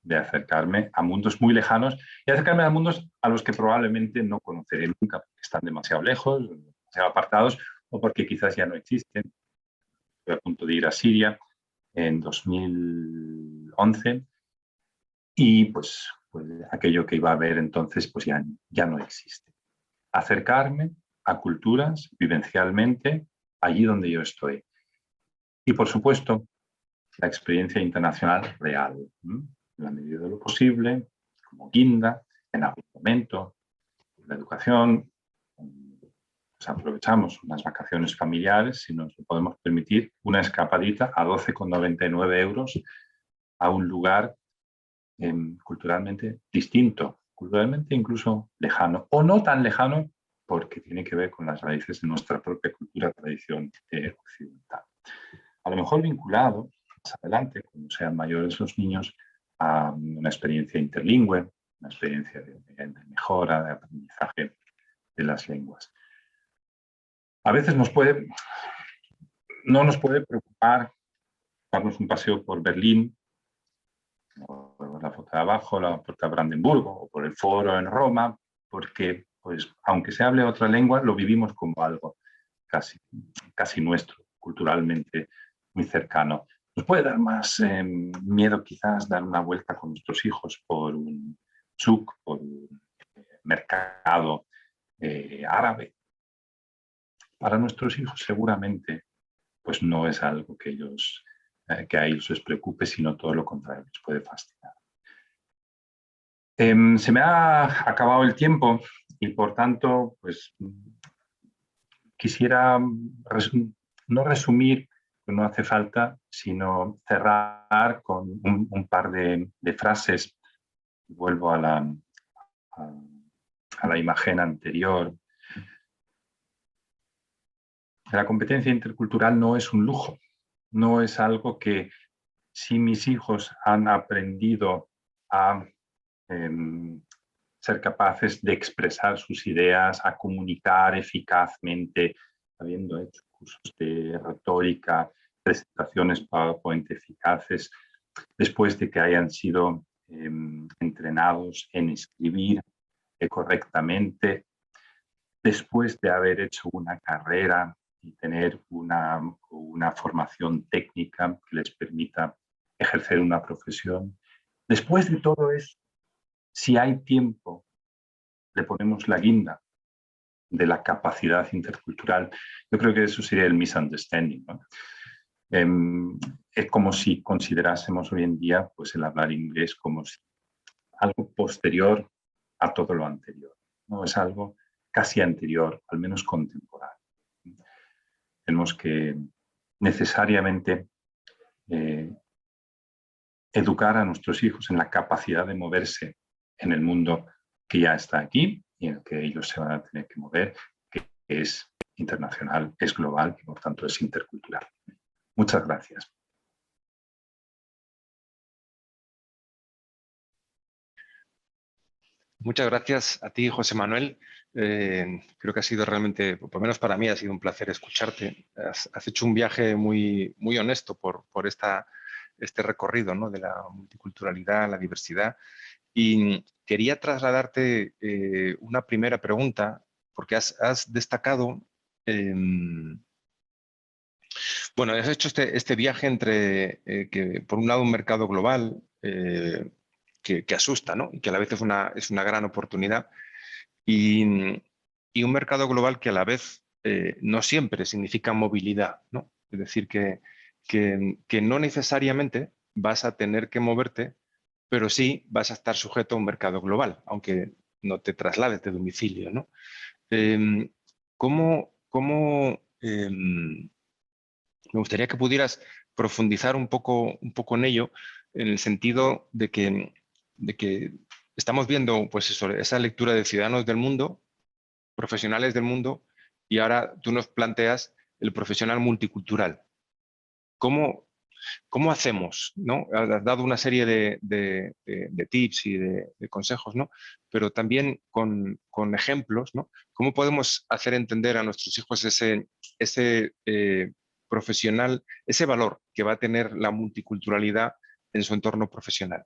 de acercarme a mundos muy lejanos y acercarme a mundos a los que probablemente no conoceré nunca porque están demasiado lejos, demasiado apartados o porque quizás ya no existen. Estoy a punto de ir a Siria en 2011 y pues aquello que iba a ver entonces pues ya no existe. Acercarme a culturas vivencialmente allí donde yo estoy. Y por supuesto, la experiencia internacional real, en la medida de lo posible, como guinda, en algún momento, la educación, pues aprovechamos unas vacaciones familiares, si nos lo podemos permitir, una escapadita a 12,99 € a un lugar culturalmente distinto, culturalmente incluso lejano, o no tan lejano, porque tiene que ver con las raíces de nuestra propia cultura, tradición occidental. A lo mejor vinculado más adelante, cuando sean mayores los niños, a una experiencia interlingüe, una experiencia de mejora, de aprendizaje de las lenguas. A veces no nos puede preocupar darnos un paseo por Berlín, o la foto de abajo, la puerta de Brandenburgo, o por el foro en Roma, porque pues, aunque se hable otra lengua, lo vivimos como algo casi nuestro, culturalmente muy cercano. Nos puede dar más miedo quizás dar una vuelta con nuestros hijos por un souk, por un mercado árabe. Para nuestros hijos seguramente pues no es algo que a ellos les preocupe, sino todo lo contrario, les puede fascinar. Se me ha acabado el tiempo y por tanto pues quisiera no resumir, no hace falta, sino cerrar con un par de frases. Vuelvo a la imagen anterior. La competencia intercultural no es un lujo, no es algo que si mis hijos han aprendido a ser capaces de expresar sus ideas, a comunicar eficazmente, habiendo hecho cursos de retórica, presentaciones PowerPoint eficaces, después de que hayan sido entrenados en escribir correctamente, después de haber hecho una carrera y tener una formación técnica que les permita ejercer una profesión. Después de todo eso, si hay tiempo, le ponemos la guinda de la capacidad intercultural. Yo creo que eso sería el misunderstanding, ¿no? Es como si considerásemos hoy en día pues, el hablar inglés como si algo posterior a todo lo anterior, ¿no? Es algo casi anterior, al menos contemporáneo. Tenemos que necesariamente educar a nuestros hijos en la capacidad de moverse en el mundo que ya está aquí y en el que ellos se van a tener que mover, que es internacional, es global y por tanto es intercultural. Muchas gracias. Muchas gracias a ti, José Manuel. Creo que ha sido realmente, por lo menos para mí, ha sido un placer escucharte. Has hecho un viaje muy, muy honesto por este recorrido, ¿no?, de la multiculturalidad, la diversidad. Y quería trasladarte una primera pregunta, porque has destacado, bueno, has hecho este viaje entre, que por un lado un mercado global, que asusta, ¿no?, y que a la vez es una gran oportunidad, y, y un mercado global que a la vez no siempre significa movilidad, ¿no? Es decir, que no necesariamente vas a tener que moverte, pero sí vas a estar sujeto a un mercado global, aunque no te traslades de domicilio, ¿no? ¿Cómo me gustaría que pudieras profundizar un poco en ello, en el sentido de que estamos viendo pues eso, esa lectura de ciudadanos del mundo, profesionales del mundo, y ahora tú nos planteas el profesional multicultural. ¿Cómo hacemos, ¿no? Has dado una serie de tips y de consejos, ¿no? Pero también con ejemplos, ¿no? ¿Cómo podemos hacer entender a nuestros hijos ese profesional, ese valor que va a tener la multiculturalidad en su entorno profesional?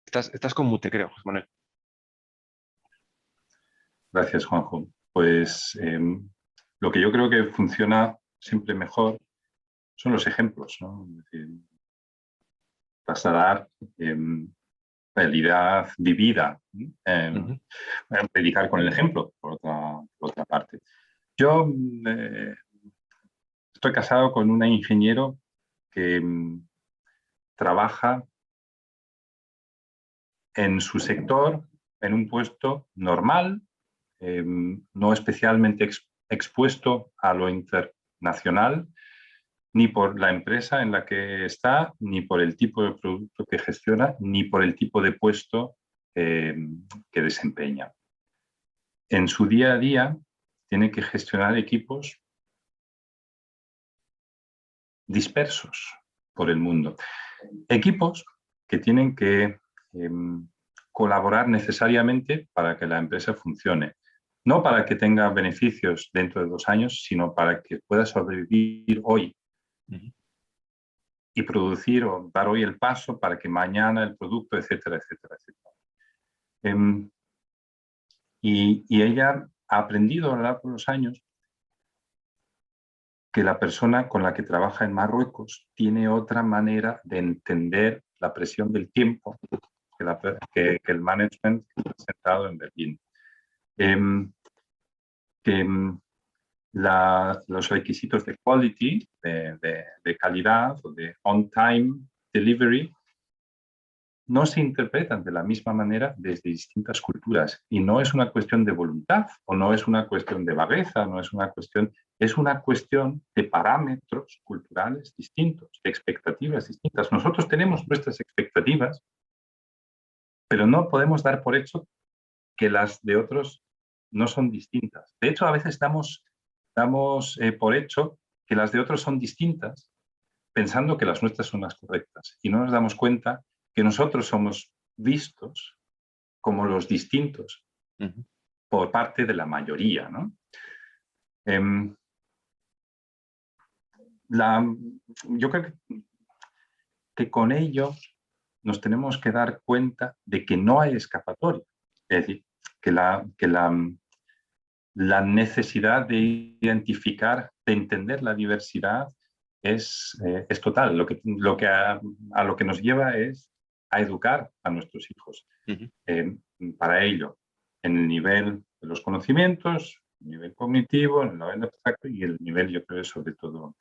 Estás con mute, creo, José Manuel. Gracias, Juanjo. Pues lo que yo creo que funciona siempre mejor son los ejemplos, ¿no? Es decir, trasladar realidad vivida, predicar con el ejemplo, por otra parte. Yo estoy casado con una ingeniero que trabaja en su sector, en un puesto normal, no especialmente expuesto a lo internacional, ni por la empresa en la que está, ni por el tipo de producto que gestiona, ni por el tipo de puesto que desempeña. En su día a día tiene que gestionar equipos dispersos por el mundo. Equipos que tienen que colaborar necesariamente para que la empresa funcione. No para que tenga beneficios dentro de 2 años, sino para que pueda sobrevivir hoy y producir o dar hoy el paso para que mañana el producto, etcétera, etcétera, etcétera. Y ella ha aprendido a lo largo de los años que la persona con la que trabaja en Marruecos tiene otra manera de entender la presión del tiempo que el management sentado en Berlín. Los requisitos de quality, de calidad o de on-time delivery no se interpretan de la misma manera desde distintas culturas. Y no es una cuestión de voluntad o no es una cuestión de vagueza, no es una cuestión, es una cuestión de parámetros culturales distintos, de expectativas distintas. Nosotros tenemos nuestras expectativas, pero no podemos dar por hecho que las de otros no son distintas. De hecho, a veces damos por hecho que las de otros son distintas, pensando que las nuestras son las correctas. Y no nos damos cuenta que nosotros somos vistos como los distintos por parte de la mayoría, ¿no? yo creo que con ello nos tenemos que dar cuenta de que no hay escapatoria. Es decir, que la necesidad de identificar, de entender la diversidad es total. A lo que nos lleva es a educar a nuestros hijos. Para ello, en el nivel de los conocimientos, el nivel cognitivo, el nivel abstracto y el nivel, yo creo, sobre todo,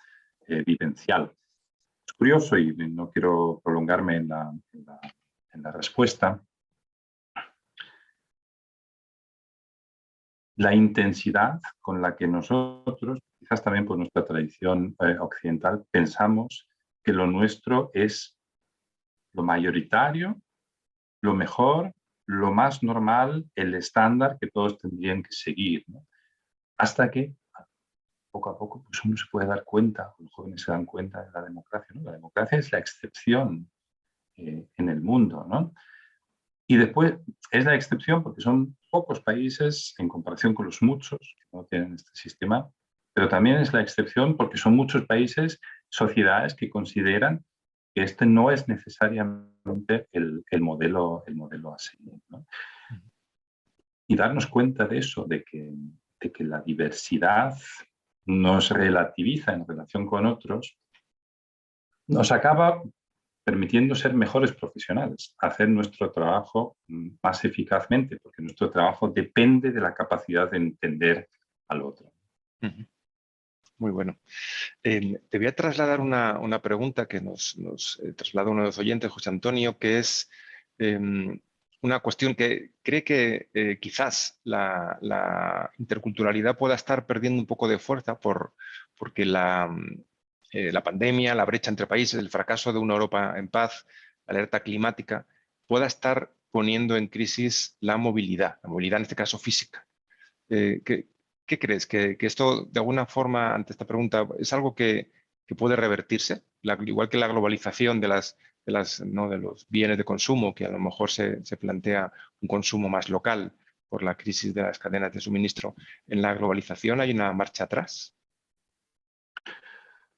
vivencial. Es curioso, y no quiero prolongarme en la respuesta, la intensidad con la que nosotros, quizás también por nuestra tradición occidental, pensamos que lo nuestro es lo mayoritario, lo mejor, lo más normal, el estándar que todos tendrían que seguir, ¿no? Hasta que, poco a poco, pues uno se puede dar cuenta, los jóvenes se dan cuenta de la democracia, ¿no? La democracia es la excepción en el mundo, ¿no? Y después es la excepción porque son pocos países en comparación con los muchos que no tienen este sistema, pero también es la excepción porque son muchos países, sociedades que consideran que este no es necesariamente el modelo a seguir, ¿no? Y darnos cuenta de eso, de que la diversidad nos relativiza en relación con otros, nos acaba permitiendo ser mejores profesionales, hacer nuestro trabajo más eficazmente, porque nuestro trabajo depende de la capacidad de entender al otro. Muy bueno. Te voy a trasladar una pregunta que nos traslada uno de los oyentes, José Antonio, que es una cuestión que cree que quizás la interculturalidad pueda estar perdiendo un poco de fuerza porque la pandemia, la brecha entre países, el fracaso de una Europa en paz, la alerta climática, pueda estar poniendo en crisis la movilidad en este caso física. ¿Qué crees? ¿Que esto, de alguna forma, ante esta pregunta, es algo que puede revertirse? Igual que la globalización de los bienes de consumo, que a lo mejor se plantea un consumo más local por la crisis de las cadenas de suministro. ¿En la globalización hay una marcha atrás?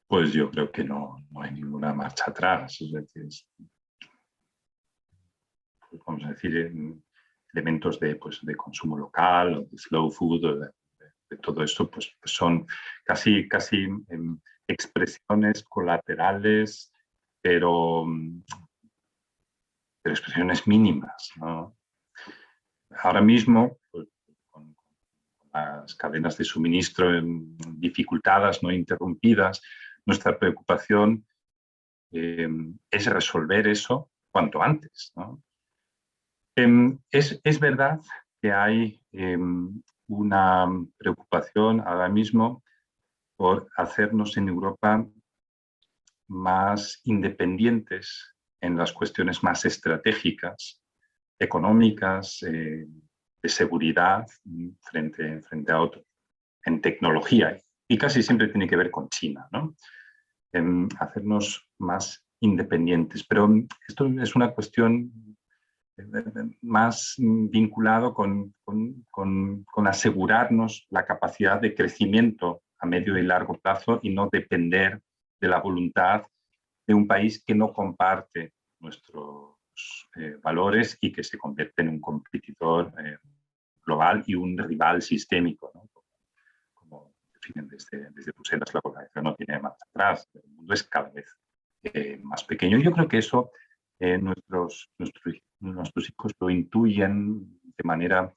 Pues yo creo que no hay ninguna marcha atrás. Es decir, vamos a decir, elementos de consumo local, o de slow food, o de todo esto, pues son casi expresiones colaterales, pero expresiones mínimas, ¿no? Ahora mismo, pues, con las cadenas de suministro dificultadas, no interrumpidas, nuestra preocupación es resolver eso cuanto antes, ¿no? Es verdad que hay una preocupación ahora mismo por hacernos en Europa más independientes en las cuestiones más estratégicas, económicas, de seguridad frente a otros, en tecnología, y casi siempre tiene que ver con China, ¿no? Hacernos más independientes. Pero esto es una cuestión más vinculado con asegurarnos la capacidad de crecimiento a medio y largo plazo y no depender de la voluntad de un país que no comparte nuestros valores y que se convierte en un competidor global y un rival sistémico, ¿no? Como definen desde Bruselas, la globalización no tiene marcha atrás, el mundo es cada vez más pequeño. Yo creo que eso nuestros hijos lo intuyen de manera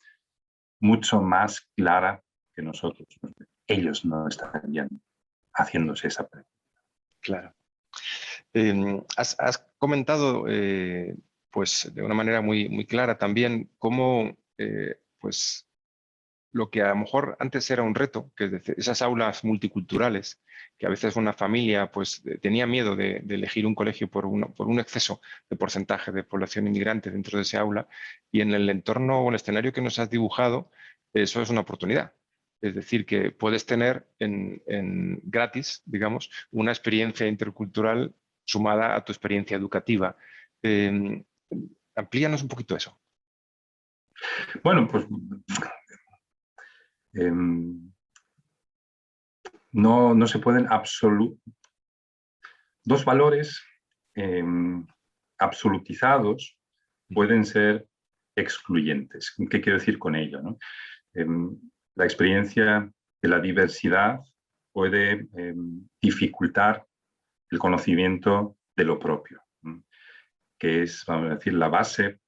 mucho más clara que nosotros. Ellos no estarían haciéndose esa pregunta. Claro. Has comentado, pues, de una manera muy clara también cómo, pues, lo que a lo mejor antes era un reto, que es decir, esas aulas multiculturales, que a veces una familia pues, tenía miedo de elegir un colegio por un exceso de porcentaje de población inmigrante dentro de ese aula, y en el entorno o el escenario que nos has dibujado, eso es una oportunidad. Es decir, que puedes tener en gratis, digamos, una experiencia intercultural sumada a tu experiencia educativa. Amplíanos un poquito eso. Bueno, pues no se pueden dos valores absolutizados pueden ser excluyentes. ¿Qué quiero decir con ello, no? La experiencia de la diversidad puede dificultar el conocimiento de lo propio, que es, vamos a decir, la base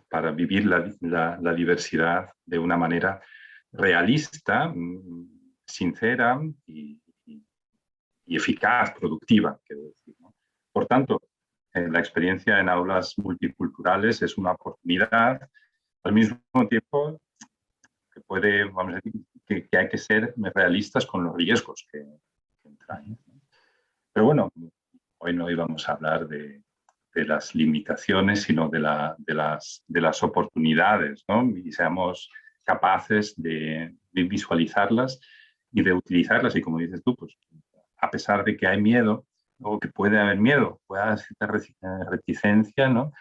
para vivir la diversidad de una manera realista, sincera y eficaz, productiva, quiero decir, ¿no? Por tanto, la experiencia en aulas multiculturales es una oportunidad, al mismo tiempo que puede, vamos a decir, que hay que ser realistas con los riesgos que entrañan. Pero bueno, hoy no íbamos a hablar de las limitaciones, sino de las oportunidades, ¿no? Y seamos capaces de visualizarlas y de utilizarlas. Y como dices tú, pues a pesar de que hay miedo, o que puede haber miedo, puede haber cierta reticencia, ¿no?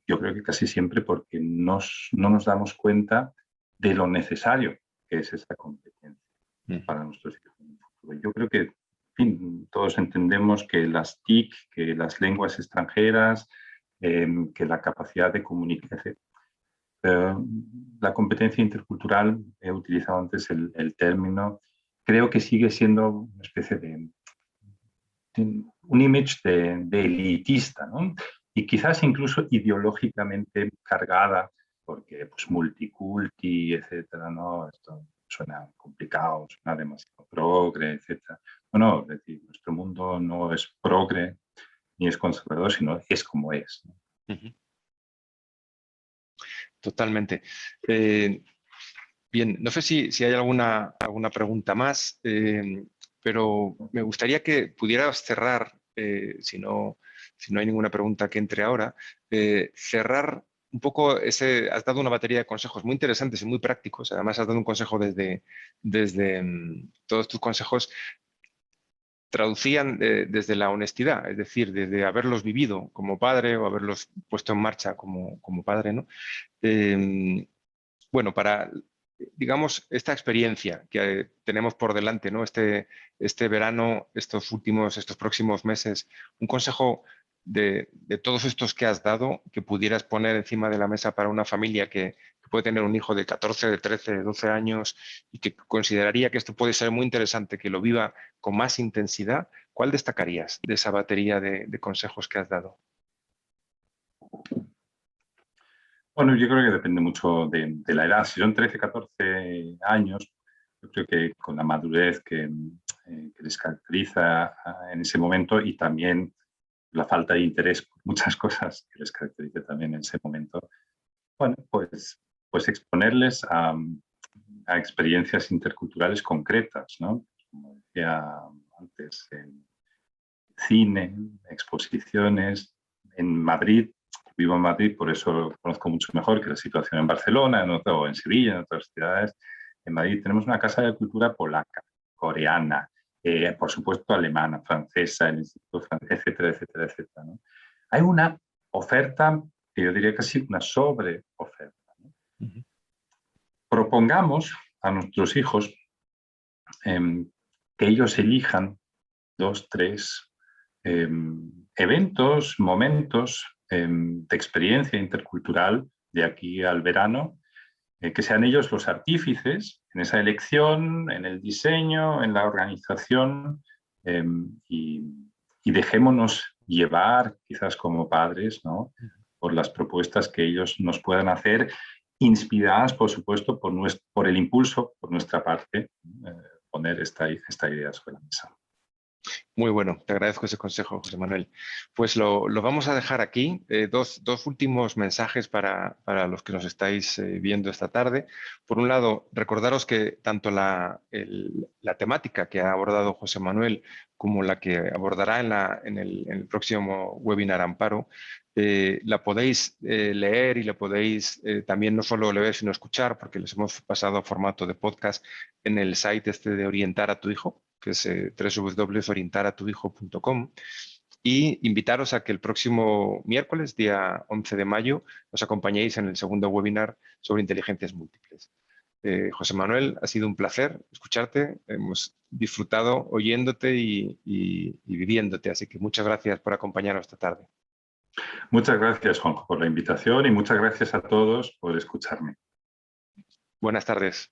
Yo creo que casi siempre porque no nos damos cuenta de lo necesario que es esa competencia para nuestros hijos. Yo creo que, en fin, todos entendemos que las TIC, que las lenguas extranjeras, que la capacidad de comunicación, la competencia intercultural, he utilizado antes el término, creo que sigue siendo una especie de un image de elitista, ¿no? Y quizás incluso ideológicamente cargada, porque pues multiculti, etcétera, ¿no? Esto suena complicado, suena demasiado progre, etcétera. No, es decir, nuestro mundo no es progre ni es conservador, sino es como es, ¿no? Totalmente. Bien, no sé si hay alguna pregunta más, pero me gustaría que pudieras cerrar, si no hay ninguna pregunta que entre ahora, cerrar un poco has dado una batería de consejos muy interesantes y muy prácticos. Además, has dado un consejo desde todos tus consejos traducían desde la honestidad, es decir, desde haberlos vivido como padre o haberlos puesto en marcha como padre, ¿no? Bueno, para, digamos, esta experiencia que tenemos por delante, ¿no? Este verano, estos próximos meses, un consejo de todos estos que has dado, que pudieras poner encima de la mesa para una familia que puede tener un hijo de 14, de 13, de 12 años y que consideraría que esto puede ser muy interesante, que lo viva con más intensidad, ¿cuál destacarías de esa batería de consejos que has dado? Bueno, yo creo que depende mucho de la edad. Si son 13, 14 años, yo creo que con la madurez que les caracteriza en ese momento y también la falta de interés por muchas cosas que les caracteriza también en ese momento, bueno, pues exponerles a experiencias interculturales concretas, ¿no? Como decía antes, en cine, exposiciones. En Madrid, vivo en Madrid, por eso lo conozco mucho mejor que la situación en Barcelona, o en Sevilla, en otras ciudades. En Madrid tenemos una casa de cultura polaca, coreana, por supuesto alemana, francesa, el Instituto francés, etcétera, etcétera, etcétera, ¿no? Hay una oferta, que yo diría casi una sobreoferta, ¿no? Propongamos a nuestros hijos que ellos elijan 2, 3 eventos, momentos de experiencia intercultural de aquí al verano, que sean ellos los artífices en esa elección, en el diseño, en la organización, y dejémonos llevar, quizás como padres, ¿no? Por las propuestas que ellos nos puedan hacer, inspiradas, por supuesto, por el impulso, por nuestra parte, poner esta idea sobre la mesa. Muy bueno, te agradezco ese consejo, José Manuel. Pues lo vamos a dejar aquí. Dos últimos mensajes para los que nos estáis viendo esta tarde. Por un lado, recordaros que tanto la temática que ha abordado José Manuel como la que abordará en el próximo webinar Amparo, la podéis leer y la podéis también no solo leer, sino escuchar, porque les hemos pasado a formato de podcast en el site de Orientar a tu Hijo, que es www.orientaratuhijo.com, y invitaros a que el próximo miércoles, día 11 de mayo, nos acompañéis en el segundo webinar sobre inteligencias múltiples. José Manuel, ha sido un placer escucharte. Hemos disfrutado oyéndote y viviéndote, así que muchas gracias por acompañarnos esta tarde. Muchas gracias, Juanjo, por la invitación y muchas gracias a todos por escucharme. Buenas tardes.